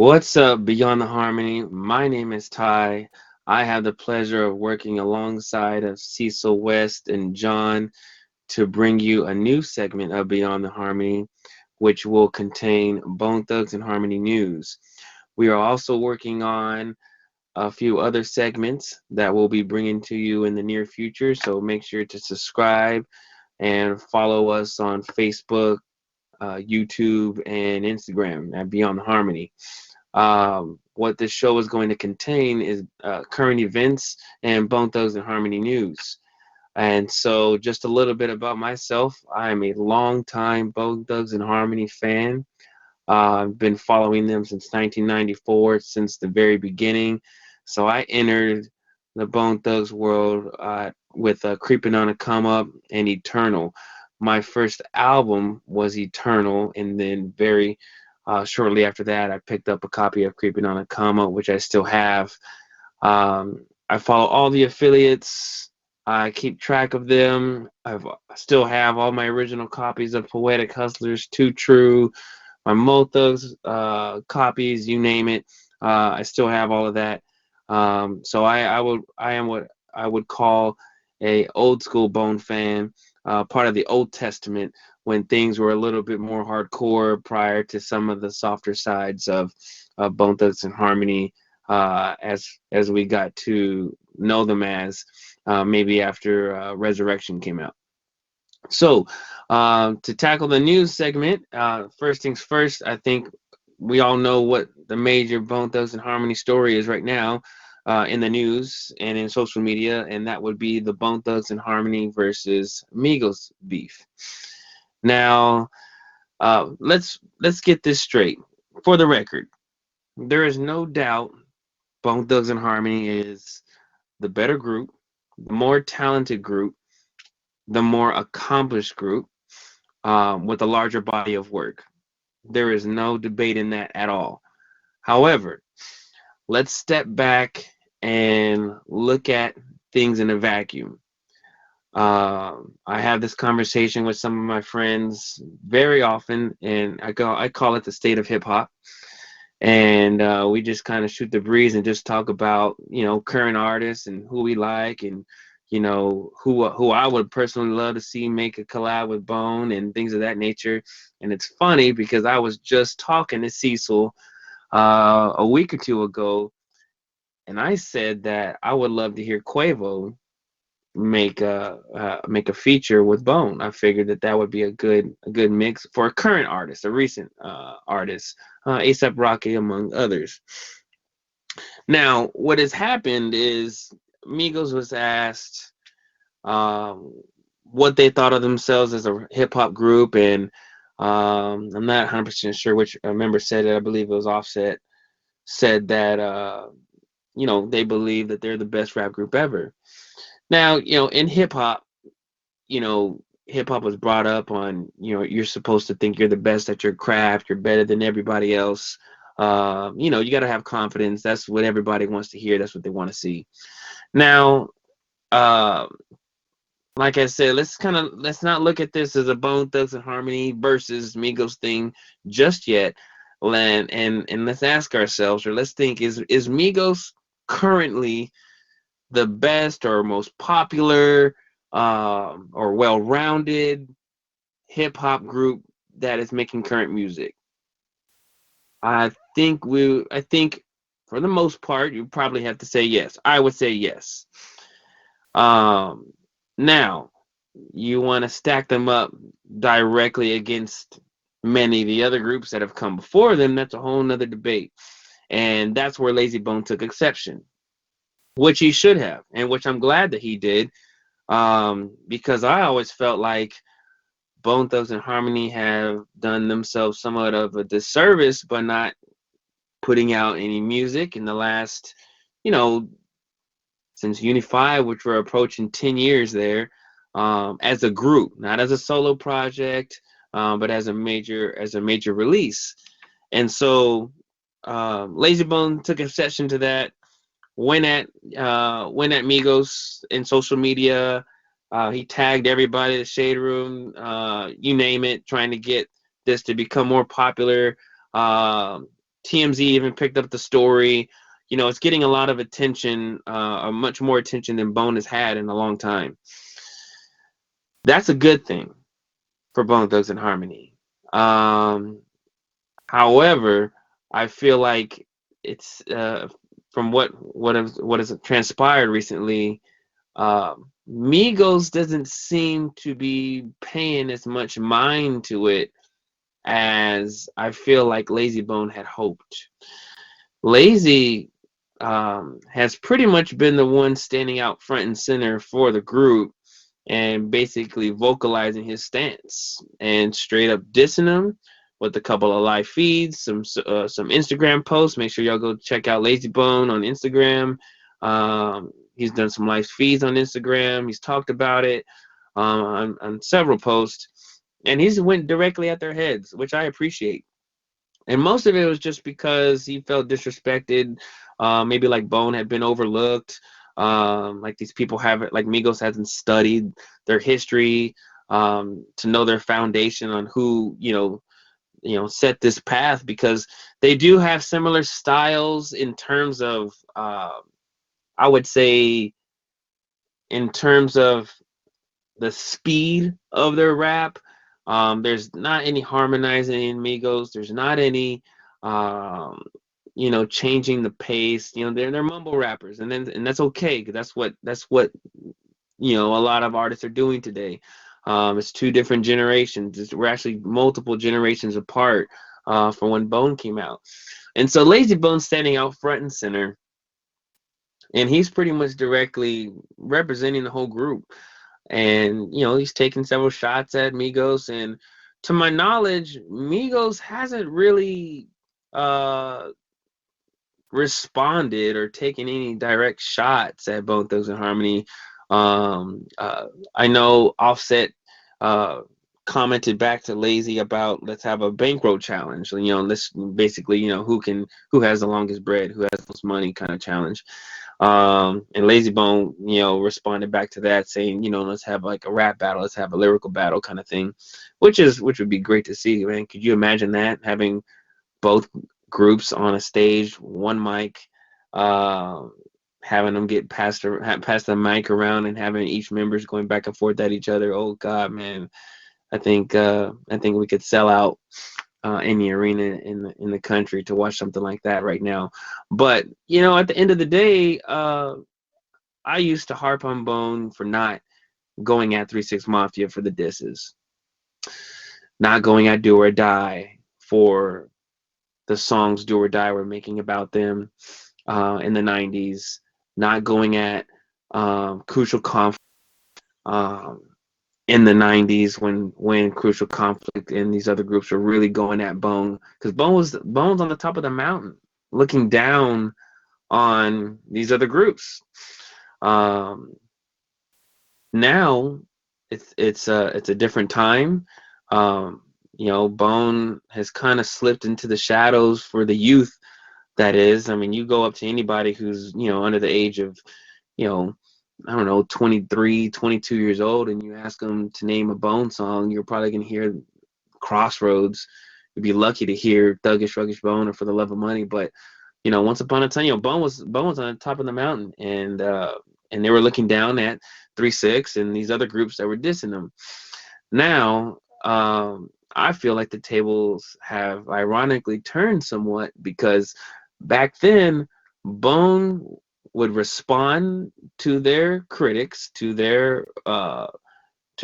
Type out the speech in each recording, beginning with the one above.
What's up, Beyond the Harmony? My name is Ty. I have the pleasure of working alongside of Cecil West and John to bring you a new segment of Beyond the Harmony, which will contain Bone Thugs and Harmony news. We are also working on a few other segments that we'll be bringing to you in the near future, so make sure to subscribe and follow us on Facebook, YouTube, and Instagram at Beyond the Harmony. What this show is going to contain is current events and Bone Thugs and Harmony news. And so, just a little bit about myself. I am a longtime Bone Thugs and Harmony fan. I've been following them since 1994, since the very beginning. So I entered the Bone Thugs world with Creeping on a Come Up and Eternal. My first album was Eternal, and then very shortly after that, I picked up a copy of Creeping on a Come Up, which I still have. I follow all the affiliates. I keep track of them. I still have all my original copies of Poetic Hustlers, Too True, my Mothos copies, you name it. I still have all of that. So I am what I would call a old school Bone fan, part of the Old Testament when things were a little bit more hardcore prior to some of the softer sides of Bone Thugs and Harmony, as we got to know them as maybe after Resurrection came out. So, to tackle the news segment, first things first, I think we all know what the major Bone Thugs and Harmony story is right now in the news and in social media, and that would be the Bone Thugs and Harmony versus Migos beef. Now, let's get this straight. For the record, there is no doubt Bone Thugs and Harmony is the better group, the more talented group, the more accomplished group with a larger body of work. There is no debate in that at all. However, let's step back and look at things in a vacuum. I have this conversation with some of my friends very often, and I call it the state of hip hop. And we just kind of shoot the breeze and just talk about current artists and who we like, and who I would personally love to see make a collab with Bone and things of that nature. And it's funny because I was just talking to Cecil a week or two ago, and I said that I would love to hear Quavo make a feature with Bone. I figured that would be a good mix for a current artist, a recent artist, ASAP Rocky among others. Now, what has happened is Migos was asked what they thought of themselves as a hip hop group, and I'm not 100% sure which member said it. I believe it was Offset. Said that they believe that they're the best rap group ever. Now, in hip hop, hip hop was brought up on, you're supposed to think you're the best at your craft, you're better than everybody else. You got to have confidence. That's what everybody wants to hear. That's what they want to see. Now, uh, like I said, let's not look at this as a Bone Thugs and Harmony versus Migos thing just yet. And let's ask ourselves, or let's think, is Migos currently the best or most popular or well-rounded hip hop group that is making current music? I think for the most part you probably have to say yes. I would say yes. Um, Now you want to stack them up directly against many of the other groups that have come before them. That's a whole nother debate, and that's where Lazy Bone took exception, which he should have, and which I'm glad that he did, because I always felt like Bone Thugs and Harmony have done themselves somewhat of a disservice by not putting out any music in the last, you know, since Unify, which we're approaching 10 years there, as a group, not as a solo project, but as a major release. And so Lazy Bone took exception to that. Went at Migos in social media. He tagged everybody, the Shade Room, you name it, trying to get this to become more popular, TMZ even picked up the story. You know, it's getting a lot of attention, much more attention than Bone has had in a long time. That's a good thing for Bone Thugs and Harmony. However, I feel like it's from what has transpired recently. Migos doesn't seem to be paying as much mind to it as I feel like Lazy Bone had hoped. Lazy has pretty much been the one standing out front and center for the group and basically vocalizing his stance and straight up dissing them with a couple of live feeds, some Instagram posts. Make sure y'all go check out Lazy Bone on Instagram. He's done some live feeds on Instagram. He's talked about it on several posts, and he's went directly at their heads, which I appreciate. And most of it was just because he felt disrespected. Maybe like Bone had been overlooked. Like these people haven't, like Migos hasn't studied their history to know their foundation on who set this path, because they do have similar styles in terms of I would say in terms of the speed of their rap. There's not any harmonizing in Migos. There's not any, changing the pace. They're mumble rappers, and that's okay, because that's what a lot of artists are doing today. It's two different generations. We're actually multiple generations apart from when Bone came out, and so Lazy Bone's standing out front and center, and he's pretty much directly representing the whole group. And he's taken several shots at Migos, and to my knowledge, Migos hasn't really responded or taken any direct shots at Bone Thugs and Harmony. I know Offset commented back to Lazy about, let's have a bankroll challenge. Let's basically, who has the longest bread, who has the most money kind of challenge. And Lazy Bone, responded back to that saying, let's have like a rap battle, let's have a lyrical battle kind of thing, which would be great to see, man. Could you imagine that, having both groups on a stage, one mic, having them get pass the mic around and having each members going back and forth at each other? Oh God, man. I think we could sell out in the arena in the country to watch something like that right now. But at the end of the day, I used to harp on Bone for not going at 3-6 Mafia for the disses, not going at Do or Die for the songs Do or Die were making about them in the 90s, not going at Crucial Conflict in the 90s when Crucial Conflict and these other groups were really going at Bone, because Bone's on the top of the mountain looking down on these other groups. Now it's a different time. Bone has kind of slipped into the shadows for the youth. That is, I mean, you go up to anybody who's under the age of I don't know, 23, 22 years old, and you ask them to name a Bone song, you're probably going to hear Crossroads. You'd be lucky to hear Thuggish Ruggish Bone or For the Love of Money. But, once upon a time, Bone was on the top of the mountain, and they were looking down at 3-6 and these other groups that were dissing them. Now, I feel like the tables have ironically turned somewhat, because back then, Bone would respond to their critics, to their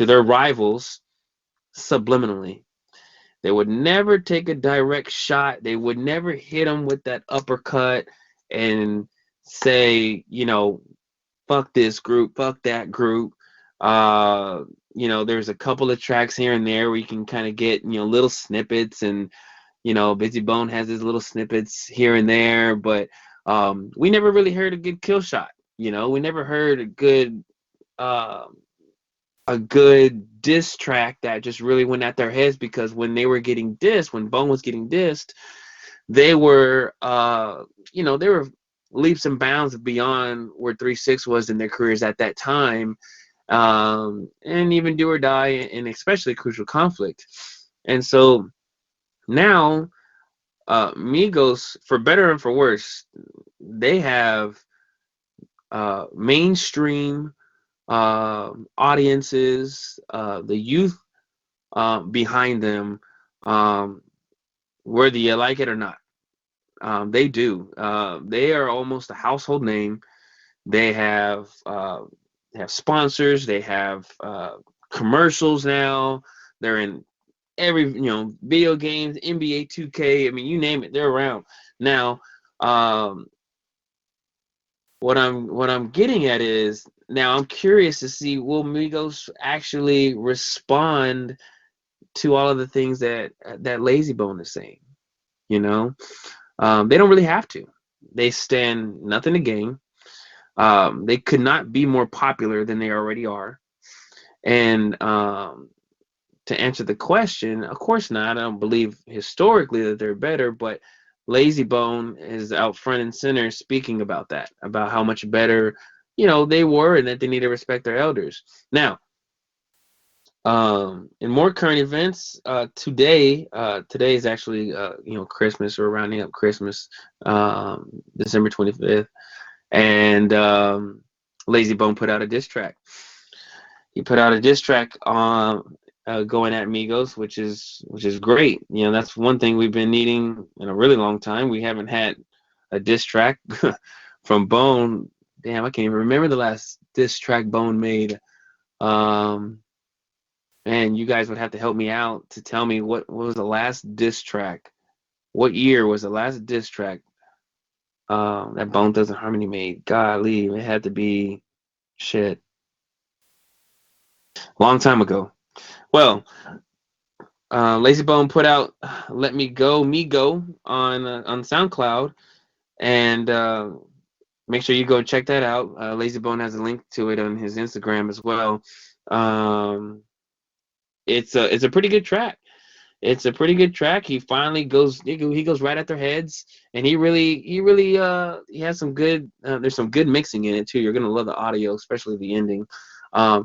rivals, subliminally. They would never take a direct shot. They would never hit them with that uppercut and say, fuck this group, fuck that group. There's a couple of tracks here and there where you can kind of get, little snippets, and, Busy Bone has his little snippets here and there, but we never really heard a good kill shot. We never heard a good diss track that just really went at their heads, because when they were getting dissed, when Bone was getting dissed, they were they were leaps and bounds beyond where 3-6 was in their careers at that time, and even Do or Die, and especially Crucial Conflict. And so now Migos, for better and for worse, they have mainstream audiences, the youth behind them, um, whether you like it or not. They do. They are almost a household name. They have sponsors. They have commercials now. They're in every video games, NBA 2K. I mean, you name it, they're around now. Um, what I'm getting at is now I'm curious to see, will Migos actually respond to all of the things that Lazy Bone is saying. You know, they don't really have to. They stand nothing to gain. They could not be more popular than they already are. And to answer the question, of course not. I don't believe historically that they're better, but Lazy Bone is out front and center speaking about that, about how much better, they were, and that they need to respect their elders. Now, in more current events, today is actually Christmas. We're rounding up Christmas, December 25th, and Lazy Bone put out a diss track. He put out a diss track on going at Migos, which is great. That's one thing we've been needing in a really long time. We haven't had a diss track from Bone. Damn, I can't even remember the last diss track Bone made. And you guys would have to help me out to tell me what was the last diss track. What year was the last diss track that Bone Thugs and Harmony made? Golly, it had to be shit. Long time ago. Well, Lazy Bone put out "Let Me Go, Me Go" on SoundCloud, and make sure you go check that out. Lazy Bone has a link to it on his Instagram as well. Um, it's a pretty good track. It's a pretty good track. He finally goes. He goes right at their heads, and he has some good. There's some good mixing in it too. You're gonna love the audio, especially the ending.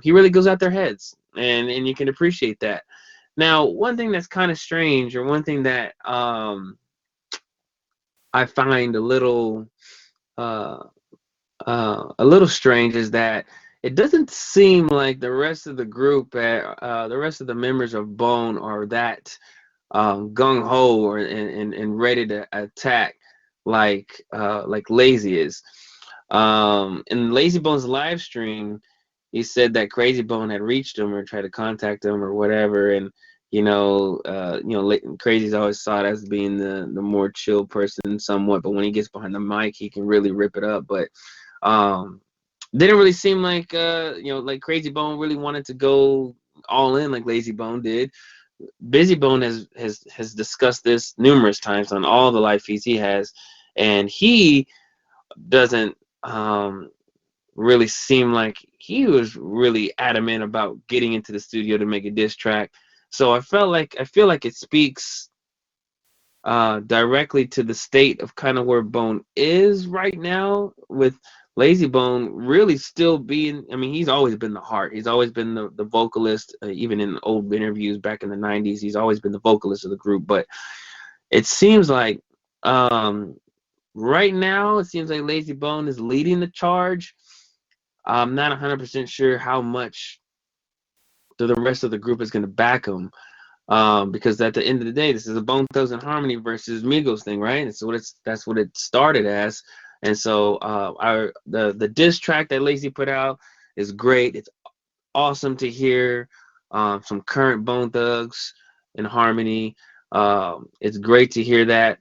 He really goes at their heads, and you can appreciate that. Now, one thing that's kind of strange, or one thing that I find uh, a little strange, is that it doesn't seem like the rest of the group, the rest of the members of Bone, are that gung ho or and ready to attack like Lazy is. In Lazy Bone's live stream, he said that Crazy Bone had reached him or tried to contact him or whatever, and Crazy's always thought as being the more chill person somewhat, but when he gets behind the mic, he can really rip it up. But didn't really seem like like Crazy Bone really wanted to go all in like Lazy Bone did. Busy Bone has discussed this numerous times on all the live feeds he has, and he doesn't really seem like he was really adamant about getting into the studio to make a diss track. So I feel like it speaks directly to the state of kind of where Bone is right now, with Lazy Bone really still being, I mean, he's always been the heart. He's always been the vocalist, even in old interviews back in the 90s. He's always been the vocalist of the group. But it seems like right now, it seems like Lazy Bone is leading the charge. I'm not 100% sure how much the rest of the group is going to back him. Because at the end of the day, this is a Bone Thugs and Harmony versus Migos thing, right? That's what it started as. And so the diss track that Lazy put out is great. It's awesome to hear some current Bone Thugs and Harmony. It's great to hear that,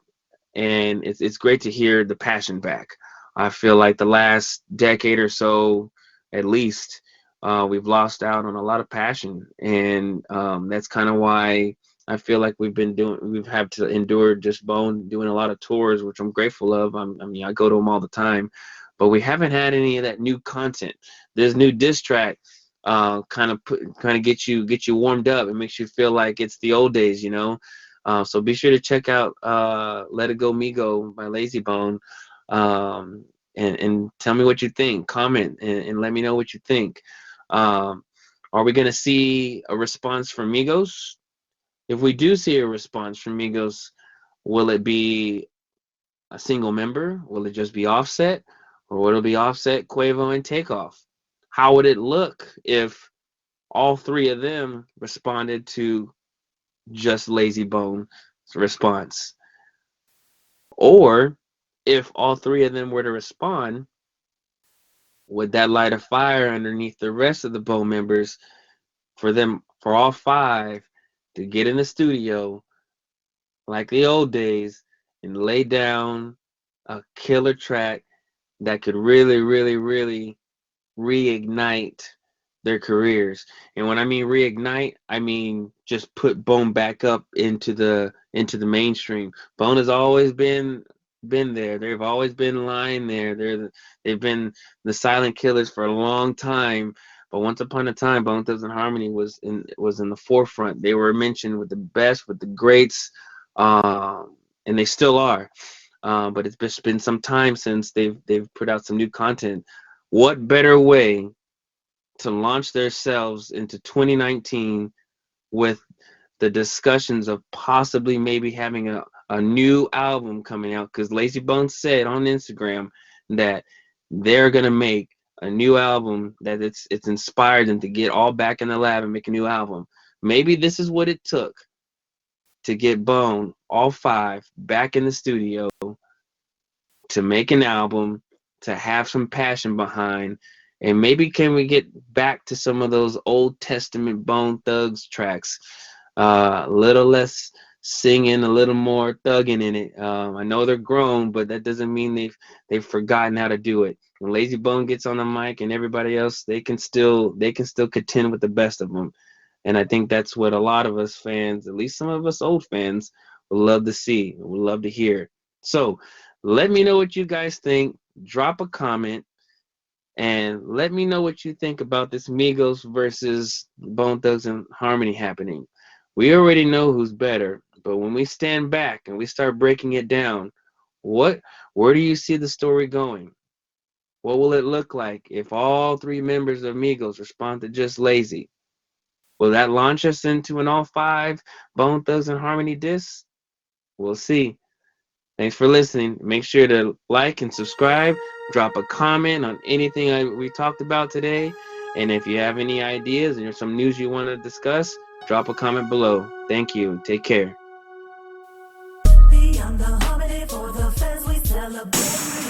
and it's great to hear the passion back. I feel like the last decade or so, at least, we've lost out on a lot of passion, and that's kind of why I feel like we've had to endure just Bone doing a lot of tours, which I'm grateful of. I mean, I go to them all the time, but we haven't had any of that new content. This new diss track kind of gets you warmed up and makes you feel like it's the old days, So be sure to check out "Let It Go, Me Go" by Lazy Bone. And tell me what you think. Comment and let me know what you think. Are we going to see a response from Migos? If we do see a response from Migos, Will it be a single member? Will it just be Offset? Or will it be Offset, Quavo, and Takeoff? How would it look if all three of them responded to just Lazy Bone's response? Or if all three of them were to respond, would that light a fire underneath the rest of the Bone members for all five to get in the studio like the old days and lay down a killer track that could really, really, really reignite their careers? And when I mean reignite, I mean just put Bone back up into the mainstream. Bone has always been there. They've always been lying there. They've been the silent killers for a long time. But once upon a time, Bone Thugs-n-Harmony was in the forefront. They were mentioned with the best, with the greats, and they still are. But it's just been some time since they've put out some new content. What better way to launch themselves into 2019 with the discussions of possibly maybe having a new album coming out? Because Lazy Bones said on Instagram that they're gonna make a new album, that it's inspired them to get all back in the lab and make a new album. Maybe this is what it took to get Bone, all five, back in the studio to make an album, to have some passion behind, and maybe can we get back to some of those Old Testament Bone Thugs tracks, a little less singing, a little more thugging in it. I know they're grown, but that doesn't mean they've forgotten how to do it. When Lazy Bone gets on the mic and everybody else, they can still contend with the best of them. And I think that's what a lot of us fans, at least some of us old fans, would love to see, would love to hear. So let me know what you guys think. Drop a comment and let me know what you think about this Migos versus Bone Thugs and Harmony happening. We already know who's better, but when we stand back and we start breaking it down, what where do you see the story going? What will it look like if all three members of Migos respond to Just Lazy? Will that launch us into an all five Bone Thugs and Harmony diss? We'll see. Thanks for listening. Make sure to like and subscribe. Drop a comment on anything we talked about today. And if you have any ideas and there's some news you want to discuss, drop a comment below. Thank you. Take care. Beyond the harmony for the fans we celebrate.